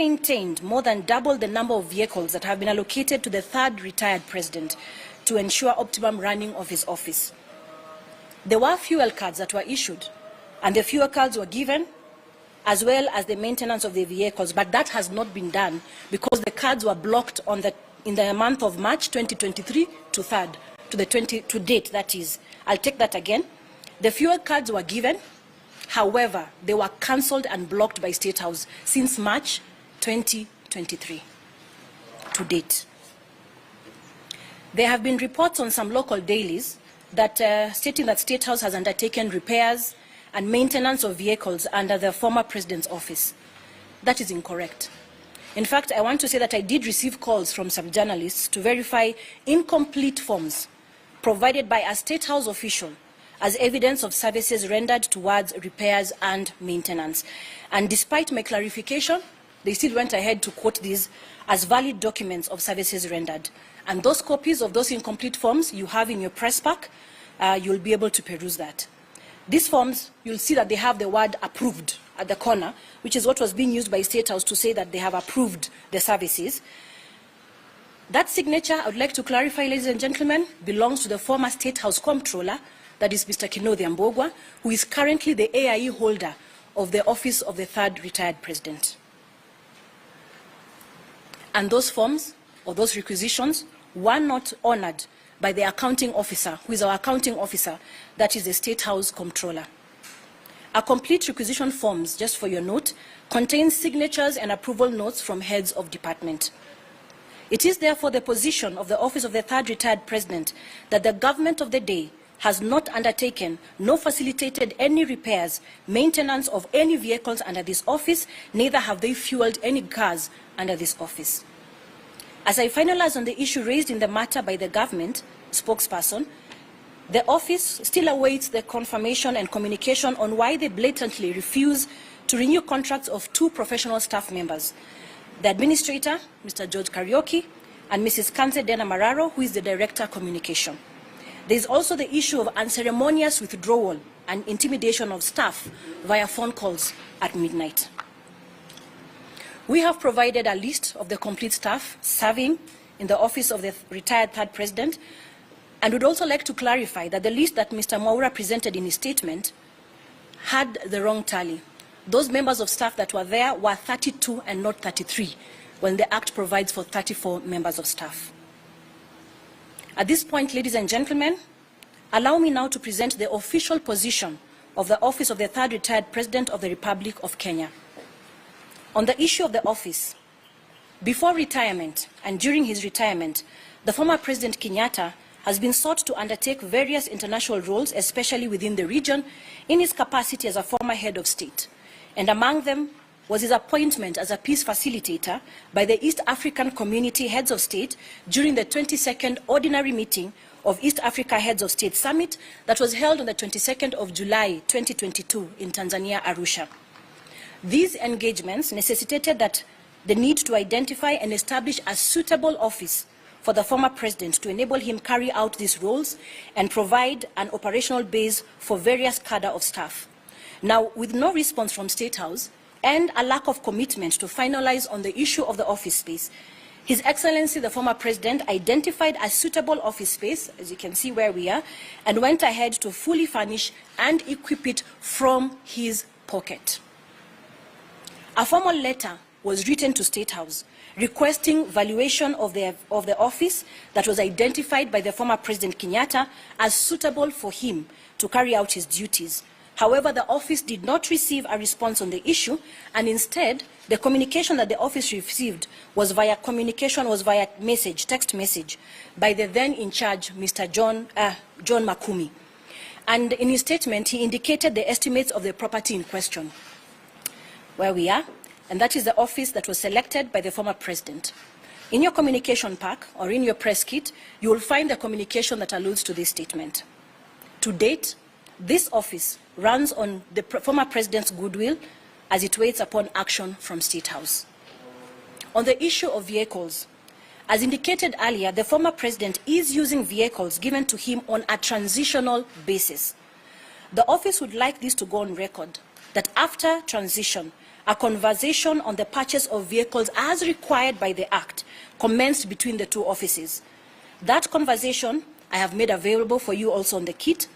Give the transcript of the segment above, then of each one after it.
maintained more than double the number of vehicles that have been allocated to the third retired president to ensure optimum running of his office. There were fuel cards that were issued, and the fuel cards were given, as well as the maintenance of the vehicles, but that has not been done because the cards were blocked in the month of March 2023 to date, that is. I'll take that again. The fuel cards were given, however, they were cancelled and blocked by State House since March 2023 to date. There have been reports on some local dailies that stating that State House has undertaken repairs and maintenance of vehicles under the former president's office. That is incorrect. In fact, I want to say that I did receive calls from some journalists to verify incomplete forms provided by a State House official as evidence of services rendered towards repairs and maintenance. And despite my clarification, they still went ahead to quote these as valid documents of services rendered. And those copies of those incomplete forms you have in your press pack, you'll be able to peruse that. These forms, you'll see that they have the word approved at the corner, which is what was being used by State House to say that they have approved the services. That signature, I would like to clarify, ladies and gentlemen, belongs to the former State House Comptroller, that is Mr. Kinothi Ambogwa, who is currently the AIE holder of the office of the third retired president. And those forms, or those requisitions, were not honored by the accounting officer, who is our accounting officer, that is the State House Comptroller. A complete requisition forms, just for your note, contains signatures and approval notes from heads of department. It is therefore the position of the office of the third retired president that the government of the day has not undertaken nor facilitated any repairs, maintenance of any vehicles under this office, neither have they fueled any cars under this office. As I finalize on the issue raised in the matter by the government spokesperson, the office still awaits the confirmation and communication on why they blatantly refuse to renew contracts of two professional staff members, the administrator, Mr. George Karaoke, and Mrs. Kanze Dena Mararo, who is the director communication. There is also the issue of unceremonious withdrawal and intimidation of staff via phone calls at midnight. We have provided a list of the complete staff serving in the office of the retired third president, and would also like to clarify that the list that Mr. Mwaura presented in his statement had the wrong tally. Those members of staff that were there were 32 and not 33, when the Act provides for 34 members of staff. At this point, ladies and gentlemen, allow me now to present the official position of the office of the third retired president of the Republic of Kenya. On the issue of the office, before retirement and during his retirement, the former President Kenyatta has been sought to undertake various international roles, especially within the region, in his capacity as a former head of state. And among them was his appointment as a peace facilitator by the East African Community Heads of State during the 22nd Ordinary Meeting of East Africa Heads of State Summit that was held on the 22nd of July 2022 in Tanzania, Arusha. These engagements necessitated that the need to identify and establish a suitable office for the former president to enable him carry out these roles and provide an operational base for various cadre of staff. Now, with no response from State House and a lack of commitment to finalize on the issue of the office space, His Excellency, the former president, identified a suitable office space, as you can see where we are, and went ahead to fully furnish and equip it from his pocket. A formal letter was written to State House requesting valuation of the office that was identified by the former President Kenyatta as suitable for him to carry out his duties. However, the office did not receive a response on the issue, and instead, the communication that the office received was via message, text message, by the then in charge, Mr. John Makumi. And in his statement, he indicated the estimates of the property in question, where we are, and that is the office that was selected by the former president. In your communication pack or in your press kit, you will find the communication that alludes to this statement. To date, this office runs on the former president's goodwill as it waits upon action from State House. On the issue of vehicles, as indicated earlier, the former president is using vehicles given to him on a transitional basis. The office would like this to go on record that after transition, a conversation on the purchase of vehicles as required by the Act commenced between the two offices. That conversation I have made available for you also on the kit,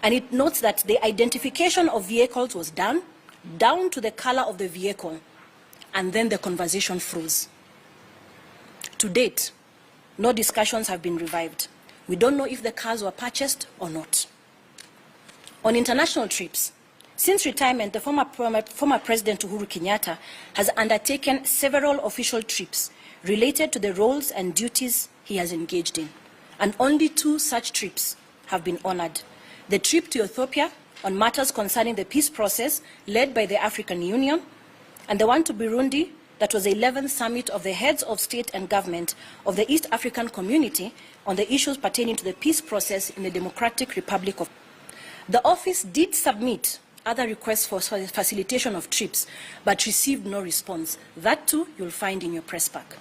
and it notes that the identification of vehicles was done down to the color of the vehicle, and then the conversation froze. To date, no discussions have been revived. We don't know if the cars were purchased or not. On international trips, since retirement, the former President Uhuru Kenyatta has undertaken several official trips related to the roles and duties he has engaged in, and only 2 such trips have been honored. The trip to Ethiopia on matters concerning the peace process led by the African Union, and the one to Burundi that was the 11th summit of the heads of state and government of the East African Community on the issues pertaining to the peace process in the Democratic Republic of. The office did submit other requests for facilitation of trips, but received no response. That too you'll find in your press pack.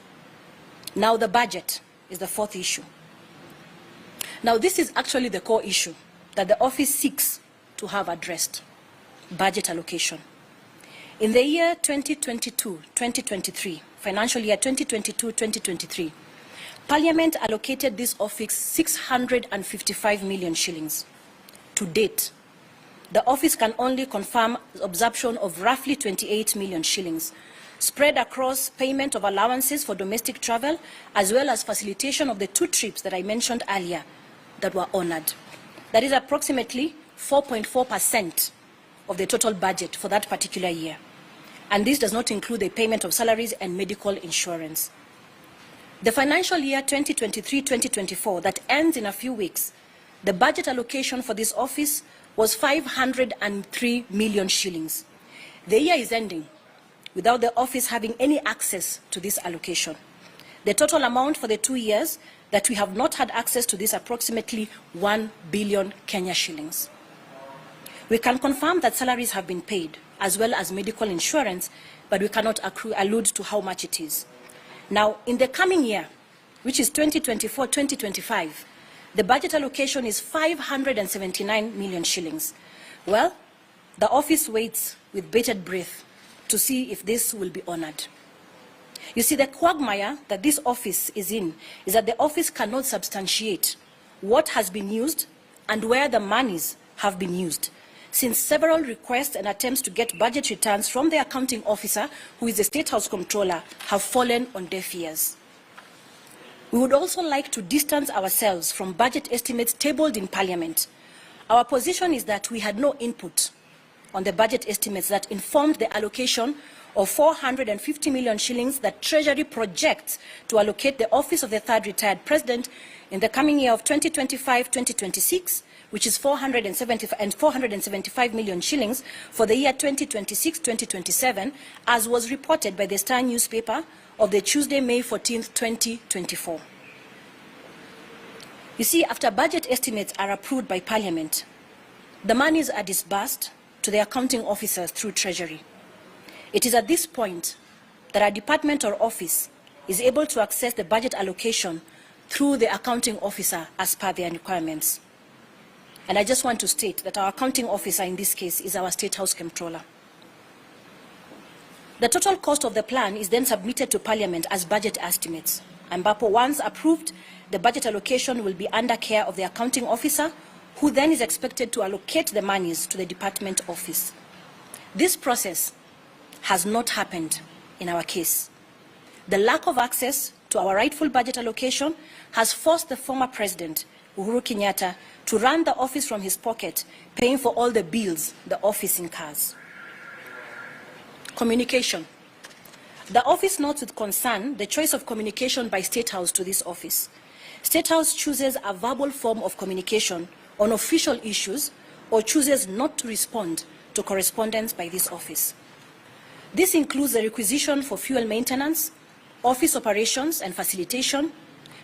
Now the budget is the 4th issue. Now this is actually the core issue that the office seeks to have addressed: budget allocation. In the year 2022-2023, financial year 2022-2023, Parliament allocated this office 655 million shillings. To date, the office can only confirm absorption of roughly 28 million shillings, spread across payment of allowances for domestic travel, as well as facilitation of the 2 trips that I mentioned earlier that were honored. That is approximately 4.4% of the total budget for that particular year. And this does not include the payment of salaries and medical insurance. The financial year 2023-2024 that ends in a few weeks, the budget allocation for this office was 503 million shillings. The year is ending without the office having any access to this allocation. The total amount for the 2 years that we have not had access to this approximately 1 billion Kenya shillings. We can confirm that salaries have been paid, as well as medical insurance, but we cannot allude to how much it is. Now, in the coming year, which is 2024-2025, the budget allocation is 579 million shillings. Well, the office waits with bated breath to see if this will be honored. You see, the quagmire that this office is in is that the office cannot substantiate what has been used and where the monies have been used, since several requests and attempts to get budget returns from the accounting officer, who is the State House Comptroller, have fallen on deaf ears. We would also like to distance ourselves from budget estimates tabled in Parliament. Our position is that we had no input on the budget estimates that informed the allocation of 450 million shillings that Treasury projects to allocate the office of the 3rd retired president in the coming year of 2025-2026, which is 475 million shillings for the year 2026-2027, as was reported by the Star newspaper of the Tuesday, May 14, 2024. You see, after budget estimates are approved by Parliament, the monies are disbursed to the accounting officers through Treasury. It is at this point that our department or office is able to access the budget allocation through the accounting officer as per their requirements. And I just want to state that our accounting officer in this case is our State House Comptroller. The total cost of the plan is then submitted to Parliament as budget estimates. And once approved, the budget allocation will be under care of the accounting officer, who then is expected to allocate the monies to the department office. This process has not happened in our case. The lack of access to our rightful budget allocation has forced the former president, Uhuru Kenyatta, to run the office from his pocket, paying for all the bills the office incurs. Communication. The office notes with concern the choice of communication by State House to this office. State House chooses a verbal form of communication on official issues or chooses not to respond to correspondence by this office. This includes the requisition for fuel maintenance, office operations and facilitation,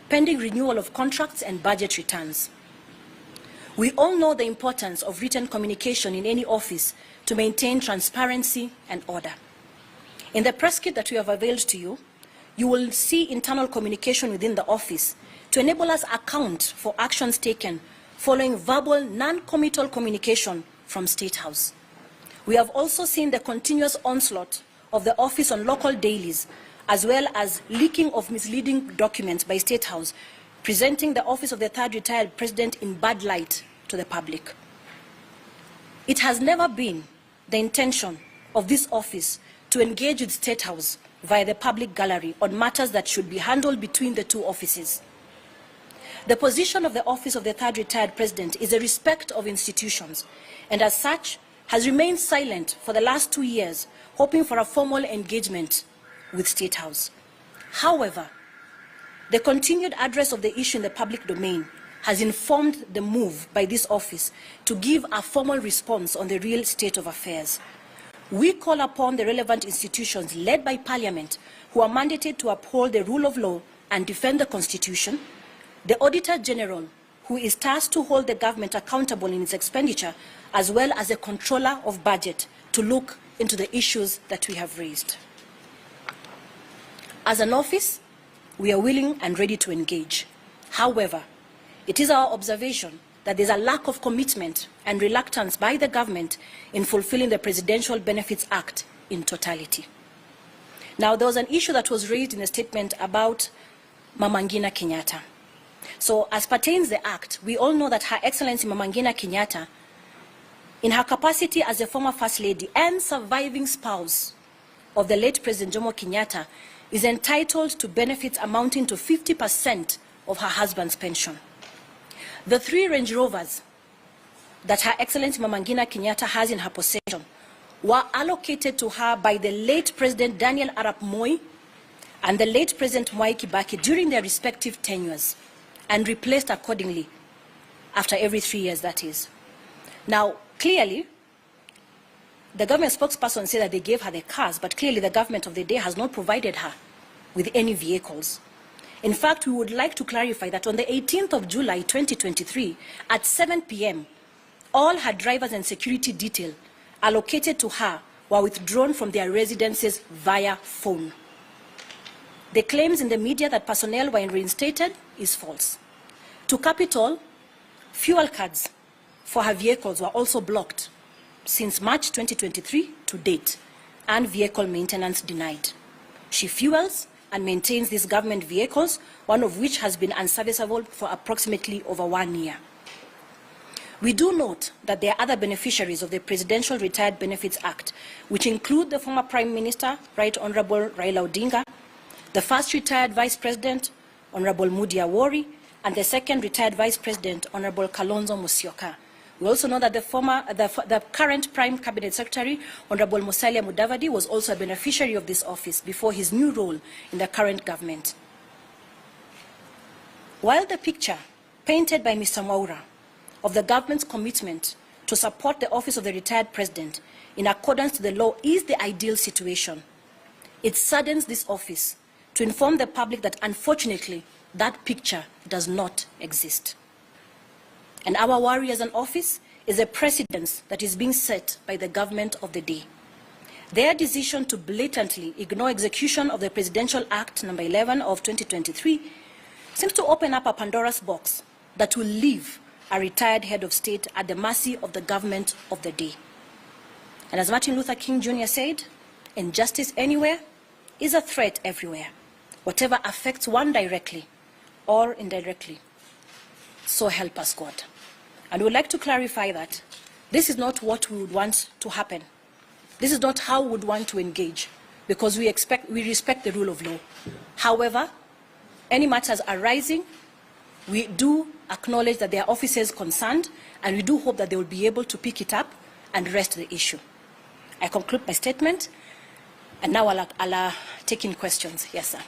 pending renewal of contracts and budget returns. We all know the importance of written communication in any office to maintain transparency and order. In the press kit that we have availed to you, you will see internal communication within the office to enable us account for actions taken following verbal non-committal communication from State House. We have also seen the continuous onslaught of the office on local dailies, as well as leaking of misleading documents by State House, presenting the office of the third retired president in bad light to the public. It has never been the intention of this office to engage with State House via the public gallery on matters that should be handled between the two offices. The position of the office of the third retired president is a respect of institutions, and as such has remained silent for the last 2 years, hoping for a formal engagement with State House. However, the continued address of the issue in the public domain has informed the move by this office to give a formal response on the real state of affairs. We call upon the relevant institutions led by Parliament, who are mandated to uphold the rule of law and defend the Constitution, the Auditor General, who is tasked to hold the government accountable in its expenditure, as well as the Controller of Budget, to look into the issues that we have raised. As an office, we are willing and ready to engage. However, it is our observation that there's a lack of commitment and reluctance by the government in fulfilling the Presidential Benefits Act in totality. Now, there was an issue that was raised in a statement about Mama Ngina Kenyatta. So, as pertains the Act, we all know that Her Excellency Mama Ngina Kenyatta, in her capacity as a former First Lady and surviving spouse of the late President Jomo Kenyatta, is entitled to benefits amounting to 50% of her husband's pension. The 3 Range Rovers that Her Excellency Mama Ngina Kenyatta has in her possession were allocated to her by the late President Daniel Arap Moi and the late President Mwai Kibaki during their respective tenures, and replaced accordingly after every 3 years, that is. Now, clearly, the government spokesperson said that they gave her the cars, but clearly the government of the day has not provided her with any vehicles. In fact, we would like to clarify that on the 18th of July 2023, at 7 p.m., all her drivers and security detail allocated to her were withdrawn from their residences via phone. The claims in the media that personnel were reinstated is false. To cap it all, fuel cards for her vehicles were also blocked since March 2023 to date, and vehicle maintenance denied. She fuels and maintains these government vehicles, one of which has been unserviceable for approximately over 1 year. We do note that there are other beneficiaries of the Presidential Retired Benefits Act, which include the former Prime Minister, Right Honorable Raila Odinga, the first retired Vice President, Honorable Mudi Awori, and the second retired Vice President, Honorable Kalonzo Musyoka. We also know that the current Prime Cabinet Secretary, Honorable Musalia Mudavadi, was also a beneficiary of this office before his new role in the current government. While the picture painted by Mr. Mwaura of the government's commitment to support the office of the retired president in accordance to the law is the ideal situation, it saddens this office to inform the public that unfortunately that picture does not exist. And our worry as an office is a precedent that is being set by the government of the day. Their decision to blatantly ignore execution of the Presidential Act No. 11 of 2023 seems to open up a Pandora's box that will leave a retired head of state at the mercy of the government of the day. And as Martin Luther King Jr. said, injustice anywhere is a threat everywhere, whatever affects one directly or indirectly. So help us God. And we would like to clarify that this is not what we would want to happen. This is not how we would want to engage, because we respect the rule of law. However, any matters arising, we do acknowledge that there are officers concerned, and we do hope that they will be able to pick it up and rest the issue. I conclude my statement, and now I'll take in questions. Yes, sir.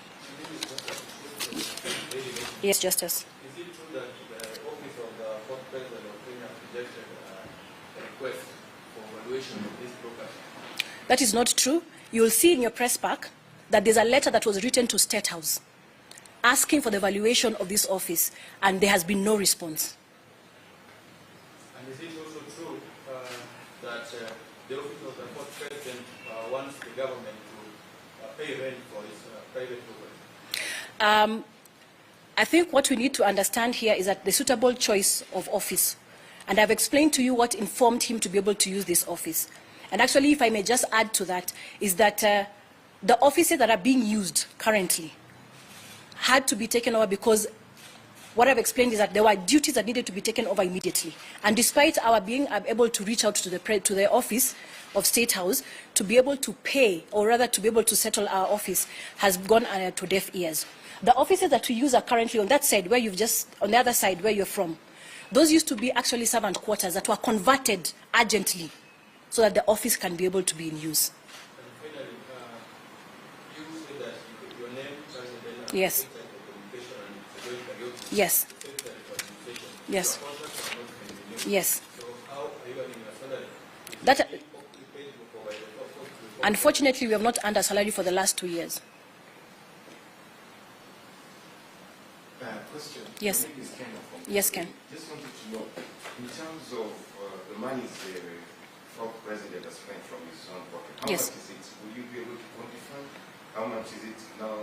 Yes, Justice. Is it true that the office of the fourth president of Kenya rejected a request for valuation of this property? That is not true. You will see in your press pack that there's a letter that was written to State House asking for the valuation of this office, and there has been no response. And is it also true that the office of the fourth president wants the government to pay rent for its private property? I think what we need to understand here is that the suitable choice of office, and I've explained to you what informed him to be able to use this office. And actually, if I may just add to that, is that The offices that are being used currently had to be taken over because what I've explained is that there were duties that needed to be taken over immediately. And despite our being able to reach out to the office of State House to be able to pay, or rather to be able to settle our office, has gone to deaf ears. The offices that we use are currently on that side where on the other side where you're from. Those used to be actually servant quarters that were converted urgently so that the office can be able to be in use. And finally, you said that your name, President, Yes. Yes. Yes. Yes. So how are you earning your salary? That, unfortunately, we have not earned a salary for the last 2 years. Question. Yes. Yes, Ken. Just wanted to know, in terms of the money the former president has spent from his own pocket, how Yes. much is it? Will you be able to quantify? How much is it now?